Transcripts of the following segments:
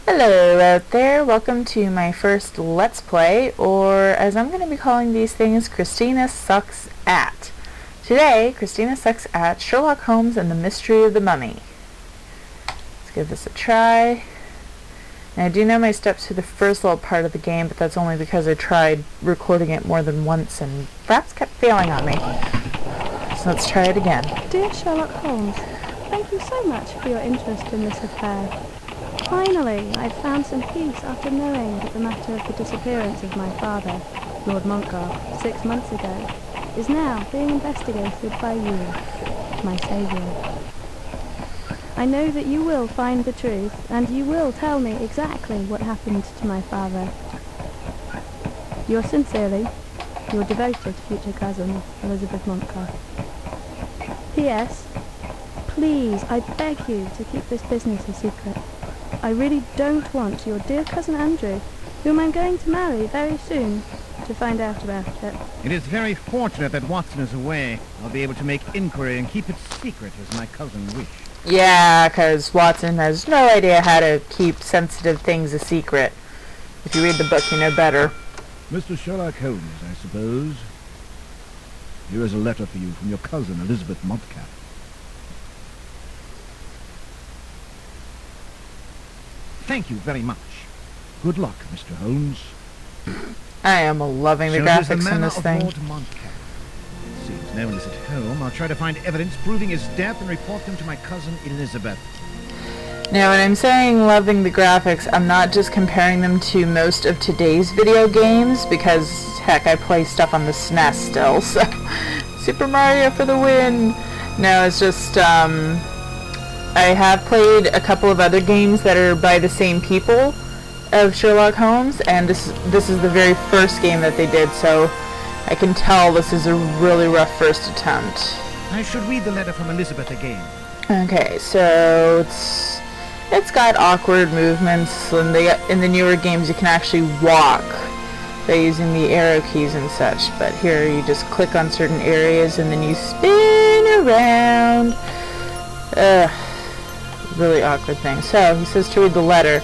Hello out there, welcome to my first Let's Play, or as I'm going to be calling these things, Christina Sucks At. Today, Christina sucks at Sherlock Holmes and the Mystery of the Mummy. Let's give this a try. Now I do know my steps to the first little part of the game, but that's only because I tried recording it more than once and perhaps kept failing on me. So let's try it again. Dear Sherlock Holmes, thank you so much for your interest in this affair. Finally, I've found some peace after knowing that the matter of the disappearance of my father, Lord Montgar, 6 months ago, is now being investigated by you, my saviour. I know that you will find the truth, and you will tell me exactly what happened to my father. Yours sincerely, your devoted future cousin, Elizabeth Montgar. P.S. Please, I beg you to keep this business a secret. I really don't want your dear cousin Andrew, whom I'm going to marry very soon, to find out about it. It is very fortunate that Watson is away. I'll be able to make inquiry and keep it secret as my cousin wished. Yeah, because Watson has no idea how to keep sensitive things a secret. If you read the book, you know better. Mr. Sherlock Holmes, I suppose. Here is a letter for you from your cousin Elizabeth Montcalf. Thank you very much. Good luck, Mr. Holmes. I am loving the graphics in this thing. Lord Montcalf. Seems no one is at home. I'll try to find evidence proving his death and report them to my cousin Elizabeth. Now, when I'm saying loving the graphics, I'm not just comparing them to most of today's video games, because, heck, I play stuff on the SNES still, so... Super Mario for the win! No, it's just, I have played a couple of other games that are by the same people of Sherlock Holmes, and this is the very first game that they did, so I can tell this is a really rough first attempt. I should read the letter from Elizabeth again. Okay, so it's got awkward movements. In the newer games you can actually walk by using the arrow keys and such, but here you just click on certain areas and then you spin around. Really awkward thing. So he says to read the letter.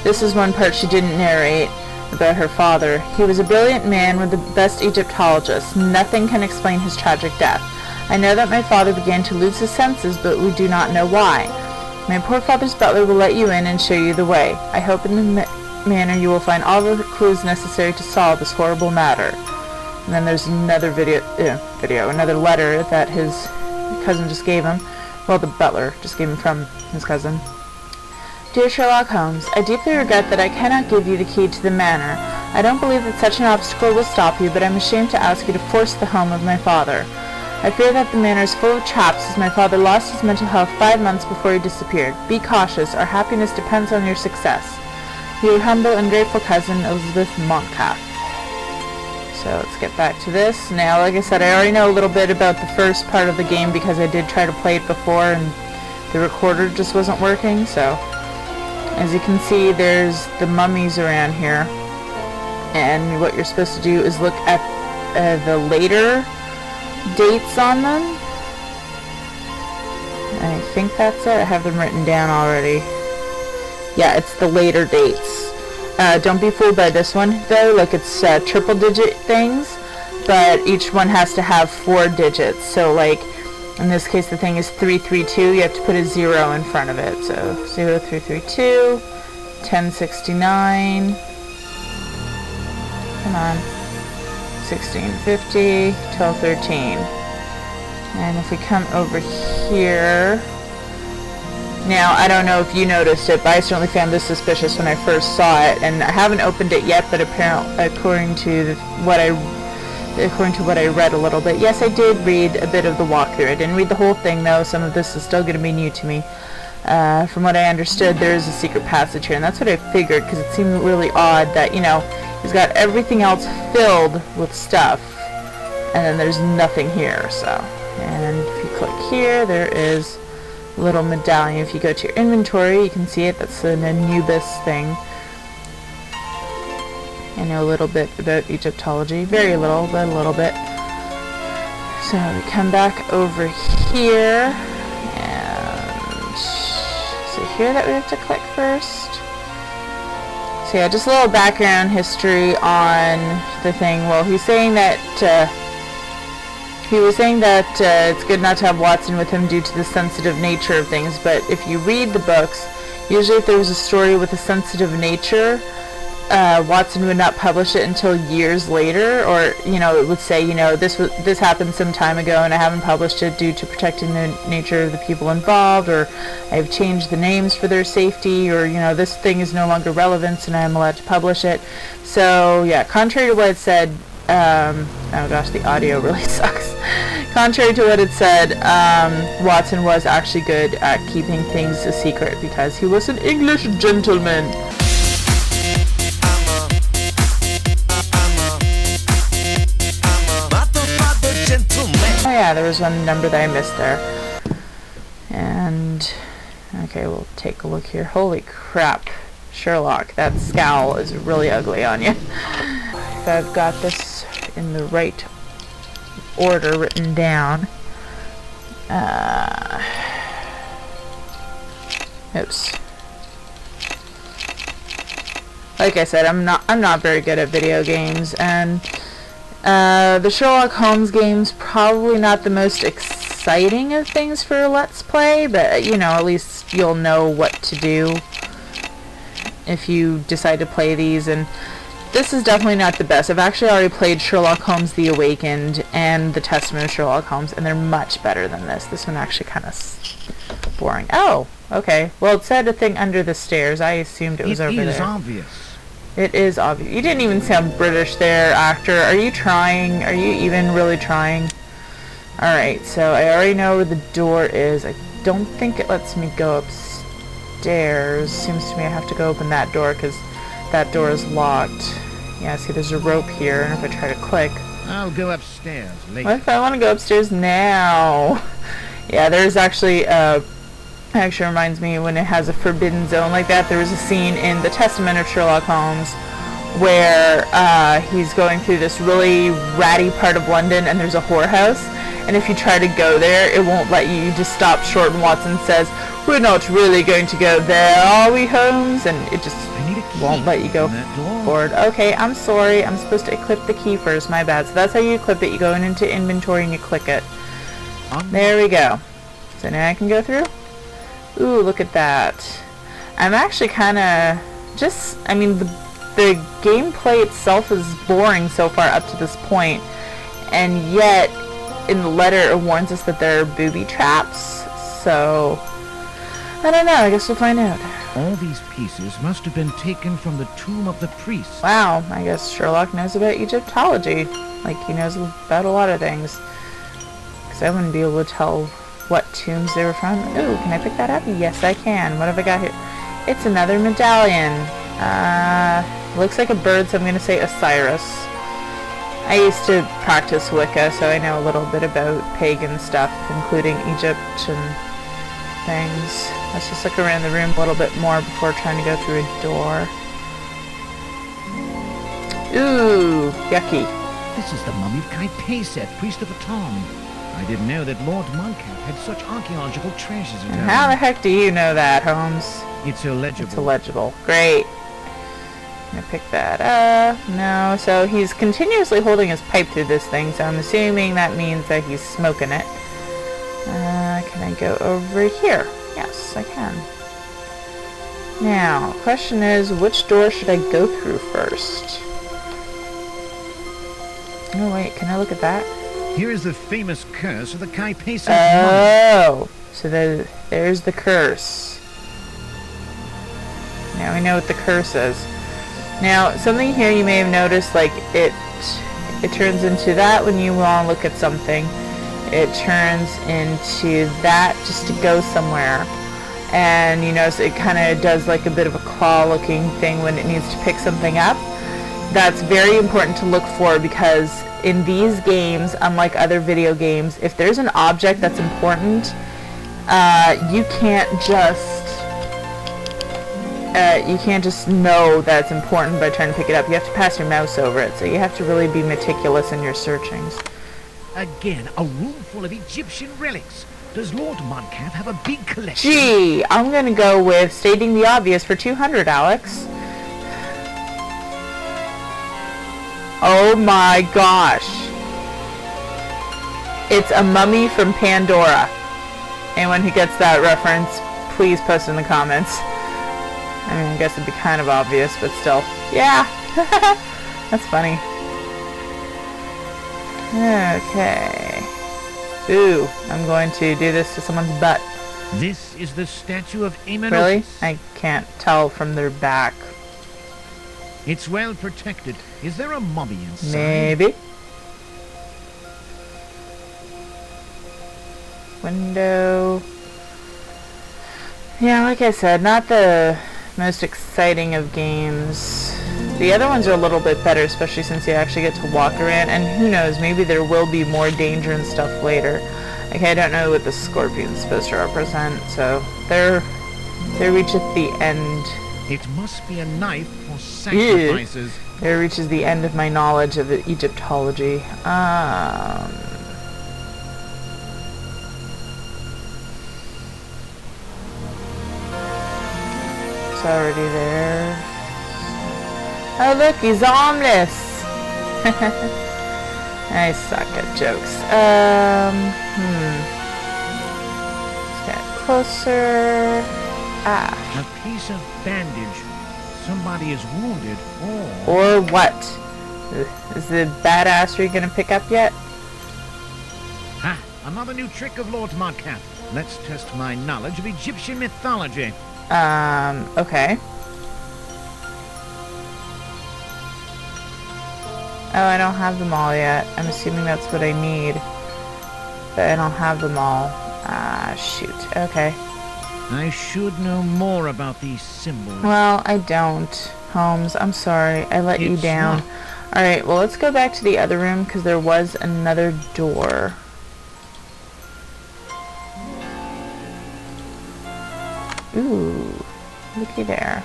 This is one part she didn't narrate about her father. He was a brilliant man with the best Egyptologists. Nothing can explain his tragic death. I know that my father began to lose his senses, but we do not know why. My poor father's butler will let you in and show you the way. I hope in the manner you will find all the clues necessary to solve this horrible matter. And then there's another another letter that his cousin just gave him. Well, the butler just gave him from his cousin. Dear Sherlock Holmes, I deeply regret that I cannot give you the key to the manor. I don't believe that such an obstacle will stop you, but I'm ashamed to ask you to force the home of my father. I fear that the manor is full of traps, as my father lost his mental health 5 months before he disappeared. Be cautious. Our happiness depends on your success. Your humble and grateful cousin, Elizabeth Montcalf. So let's get back to this. Now, like I said, I already know a little bit about the first part of the game because I did try to play it before and the recorder just wasn't working. So, as you can see, there's the mummies around here. And what you're supposed to do is look at the later dates on them. I think that's it. I have them written down already. Yeah, it's the later dates. Don't be fooled by this one, though. Look, it's triple digit things, but each one has to have 4 digits. So, like, in this case, the thing is 332. You have to put a 0 in front of it. So, 0332, 1069, come on, 1650, 1213. And if we come over here... Now, I don't know if you noticed it, but I certainly found this suspicious when I first saw it, and I haven't opened it yet, but apparently, according to what I read a little bit, yes, I did read a bit of the walkthrough. I didn't read the whole thing, though. Some of this is still going to be new to me. From what I understood, there is a secret passage here, and that's what I figured, because it seemed really odd that, you know, he's got everything else filled with stuff, and then there's nothing here, so. And if you click here, there is little medallion. If you go to your inventory, you can see it. That's an Anubis thing. I know a little bit about Egyptology. Very little, but a little bit. So we come back over here, and so here that we have to click first. So yeah, just a little background history on the thing. Well, he's saying that he was saying that it's good not to have Watson with him due to the sensitive nature of things. But if you read the books, usually if there was a story with a sensitive nature, Watson would not publish it until years later, or it would say, this happened some time ago and I haven't published it due to protecting the nature of the people involved, or I've changed the names for their safety, or this thing is no longer relevant and I'm allowed to publish it. So yeah, contrary to what it said, oh gosh, the audio really sucks. Contrary to what it said, Watson was actually good at keeping things a secret because he was an English gentleman. Oh yeah, there was one number that I missed there. And, okay, we'll take a look here. Holy crap, Sherlock, that scowl is really ugly on you. If I've got this in the right order written down. Oops. Like I said, I'm not very good at video games, and the Sherlock Holmes game's probably not the most exciting of things for a Let's Play, but at least you'll know what to do if you decide to play these. And this is definitely not the best. I've actually already played Sherlock Holmes The Awakened and The Testament of Sherlock Holmes, and they're much better than this. This one actually kind of boring. Oh, okay. Well, it said a thing under the stairs. I assumed it was over there. It is obvious. It is obvious. You didn't even sound British there, actor. Are you trying? Are you even really trying? Alright, so I already know where the door is. I don't think it lets me go upstairs. Seems to me I have to go open that door because that door is locked. Yeah, see, there's a rope here, and if I try to click... I'll go upstairs later. What if I want to go upstairs now? Yeah, there's actually... actually reminds me, when it has a forbidden zone like that, there was a scene in The Testament of Sherlock Holmes where he's going through this really ratty part of London and there's a whorehouse, and if you try to go there, it won't let you. You just stop short and Watson says, "We're not really going to go there, are we, Holmes?" And it just won't let you go forward. Okay, I'm sorry, I'm supposed to equip the key first, my bad. So that's how you equip it. You go into inventory and you click it. There we go. So now I can go through. Ooh, look at that. I'm actually kind of just, I mean, the gameplay itself is boring so far up to this point, and yet in the letter it warns us that there are booby traps, so I don't know, I guess we'll find out. All these pieces must have been taken from the tomb of the priest. Wow, I guess Sherlock knows about Egyptology, like he knows about a lot of things, because I wouldn't be able to tell what tombs they were from. Ooh, can I pick that up? Yes, I can. What have I got here? It's another medallion. Looks like a bird, so I'm going to say Osiris. I used to practice Wicca, so I know a little bit about pagan stuff, including Egypt and things. Let's just look around the room a little bit more before trying to go through a door. Ooh, yucky. This is the mummied Kai-Peseth, priest of Aton. I didn't know that Lord Montcalf had such archaeological treasures at home. How the heck do you know that, Holmes? It's illegible. It's illegible. Great. I'm gonna pick that up. No, so he's continuously holding his pipe through this thing, so I'm assuming that means that he's smoking it. Can I go over here? Yes, I can. Now, question is, which door should I go through first? Oh wait, can I look at that? Here is the famous curse of the Kai-Peseth mummy. So there's the curse. Now we know what the curse is. Now, something here you may have noticed, like it turns into that when you want to look at something. It turns into that just to go somewhere. And you notice it kind of does like a bit of a claw-looking thing when it needs to pick something up. That's very important to look for, because in these games, unlike other video games, if there's an object that's important, you can't just know that it's important by trying to pick it up. You have to pass your mouse over it, so you have to really be meticulous in your searchings. Again, a room full of Egyptian relics. Does Lord Montcalf have a big collection? Gee, I'm gonna go with stating the obvious for 200, Alex. Oh my gosh. It's a mummy from Pandora. Anyone who gets that reference, please post in the comments. I mean, I guess it'd be kind of obvious, but still. Yeah. That's funny. Okay. Ooh, I'm going to do this to someone's butt. This is the statue of Amenophis. Really? I can't tell from their back. It's well protected. Is there a mummy inside? Maybe. Window. Yeah, like I said, not the most exciting of games. The other ones are a little bit better, especially since you actually get to walk around, and who knows, maybe there will be more danger and stuff later. Okay, I don't know what the scorpion's supposed to represent, so they reach at the end. It must be a knife for sacrifices. There reaches the end of my knowledge of Egyptology. It's already there. Oh look, he's armless! I suck at jokes. Let's get closer. Ah. A piece of bandage. Somebody is wounded. Or what? Is the badassery gonna pick up yet? Ha! Another new trick of Lord Modcap. Let's test my knowledge of Egyptian mythology. Okay. Oh, I don't have them all yet. I'm assuming that's what I need. But I don't have them all. Ah, shoot. Okay. I should know more about these symbols. Well, I don't. Holmes, I'm sorry. I let you down. Alright, well, let's go back to the other room, because there was another door. Ooh, looky there.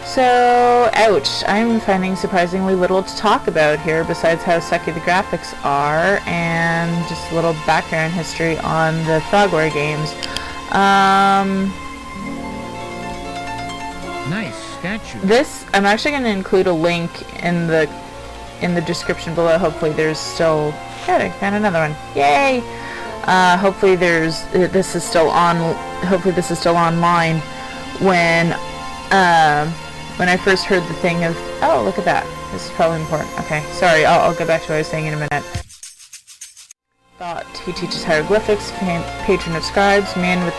So, ouch, I'm finding surprisingly little to talk about here besides how sucky the graphics are and just a little background history on the Frogware games. Nice statue. This, I'm actually going to include a link in the description below. Hopefully there's still, good, I found another one. Yay! Hopefully this is still online when I first heard the thing of, oh, look at that. This is probably important. Okay, sorry, I'll go back to what I was saying in a minute. Thought he teaches hieroglyphics, patron of scribes, man with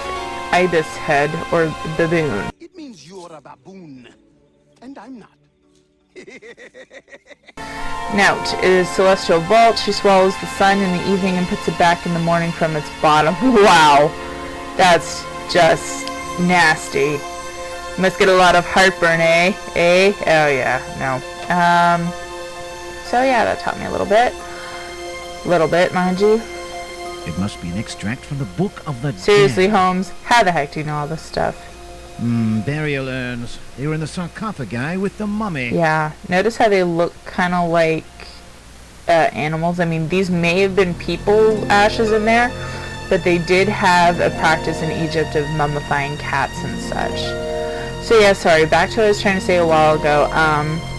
ibis head, or baboon. It means you're a baboon, and I'm not. Nout is celestial vault. She swallows the sun in the evening and puts it back in the morning from its bottom. Wow, that's just nasty. Must get a lot of heartburn, eh? Eh? Oh yeah, no. So yeah, that taught me a little bit. Little bit, mind you. It must be an extract from the Book of the Seriously, Dead. Holmes, how the heck do you know all this stuff? Burial urns. They were in the sarcophagi with the mummy. Yeah, notice how they look kind of like animals. I mean, these may have been people ashes in there, but they did have a practice in Egypt of mummifying cats and such. So yeah, sorry, back to what I was trying to say a while ago.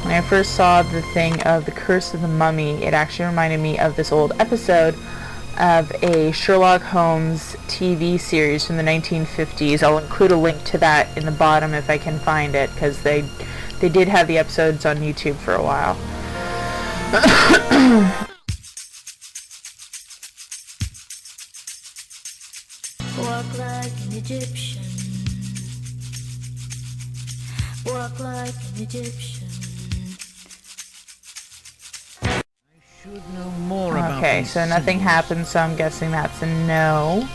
When I first saw the thing of the Curse of the Mummy, it actually reminded me of this old episode of a Sherlock Holmes TV series from the 1950s. I'll include a link to that in the bottom if I can find it, because they did have the episodes on YouTube for a while. Walk like an Egyptian. Walk like an Egyptian. I should know more about Okay, these so nothing symbols. happened, so I'm guessing that's a no.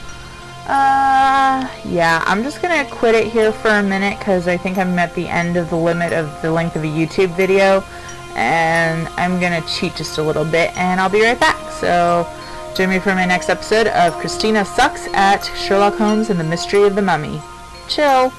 Yeah, I'm just gonna quit it here for a minute because I think I'm at the end of the limit of the length of a YouTube video, and I'm gonna cheat just a little bit, and I'll be right back. So join me for my next episode of Christina Sucks at Sherlock Holmes and the Mystery of the Mummy. Chill!